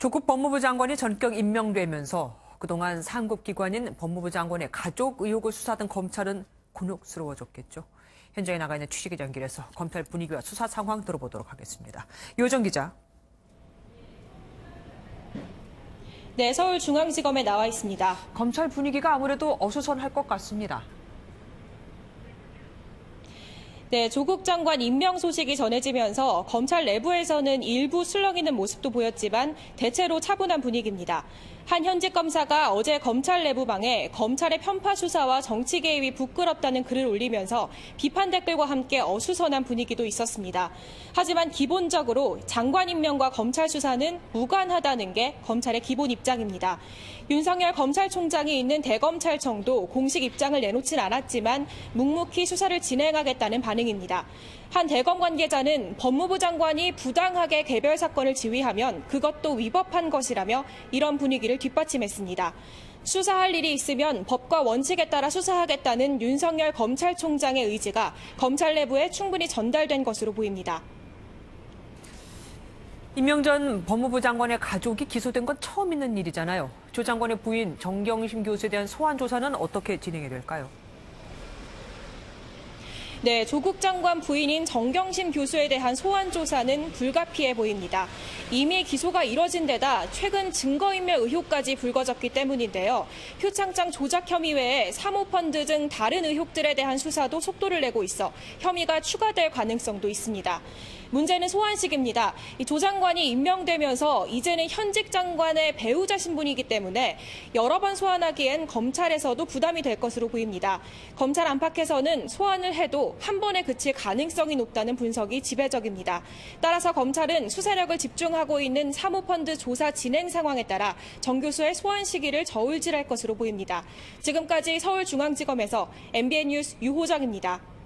조국 법무부 장관이 전격 임명되면서 그동안 상급기관인 법무부 장관의 가족 의혹을 수사하던 검찰은 곤욕스러워졌겠죠. 현장에 나가 있는 취재기자 연결해서 검찰 분위기와 수사 상황 들어보도록 하겠습니다. 요정 기자. 네, 서울중앙지검에 나와 있습니다. 검찰 분위기가 아무래도 어수선할 것 같습니다. 네, 조국 장관 임명 소식이 전해지면서 검찰 내부에서는 일부 술렁이는 모습도 보였지만 대체로 차분한 분위기입니다. 한 현직 검사가 어제 검찰 내부방에 검찰의 편파 수사와 정치 개입이 부끄럽다는 글을 올리면서 비판 댓글과 함께 어수선한 분위기도 있었습니다. 하지만 기본적으로 장관 임명과 검찰 수사는 무관하다는 게 검찰의 기본 입장입니다. 윤석열 검찰총장이 있는 대검찰청도 공식 입장을 내놓진 않았지만 묵묵히 수사를 진행하겠다는 반응입니다. 한 대검 관계자는 법무부 장관이 부당하게 개별 사건을 지휘하면 그것도 위법한 것이라며 이런 분위기를 뒷받침했습니다. 수사할 일이 있으면 법과 원칙에 따라 수사하겠다는 윤석열 검찰총장의 의지가 검찰 내부에 충분히 전달된 것으로 보입니다. 임명 전 법무부 장관의 가족이 기소된 건 처음 있는 일이잖아요. 조 장관의 부인 정경심 교수에 대한 소환 조사는 어떻게 진행이 될까요? 네, 조국 장관 부인인 정경심 교수에 대한 소환 조사는 불가피해 보입니다. 이미 기소가 이뤄진 데다 최근 증거인멸 의혹까지 불거졌기 때문인데요. 표창장 조작 혐의 외에 사모펀드 등 다른 의혹들에 대한 수사도 속도를 내고 있어 혐의가 추가될 가능성도 있습니다. 문제는 소환식입니다. 조 장관이 임명되면서 이제는 현직 장관의 배우자 신분이기 때문에 여러 번 소환하기엔 검찰에서도 부담이 될 것으로 보입니다. 검찰 안팎에서는 소환을 해도 한 번에 그칠 가능성이 높다는 분석이 지배적입니다. 따라서 검찰은 수사력을 집중하고 있는 사모펀드 조사 진행 상황에 따라 정 교수의 소환 시기를 저울질할 것으로 보입니다. 지금까지 서울중앙지검에서 MBN 뉴스 유호정입니다.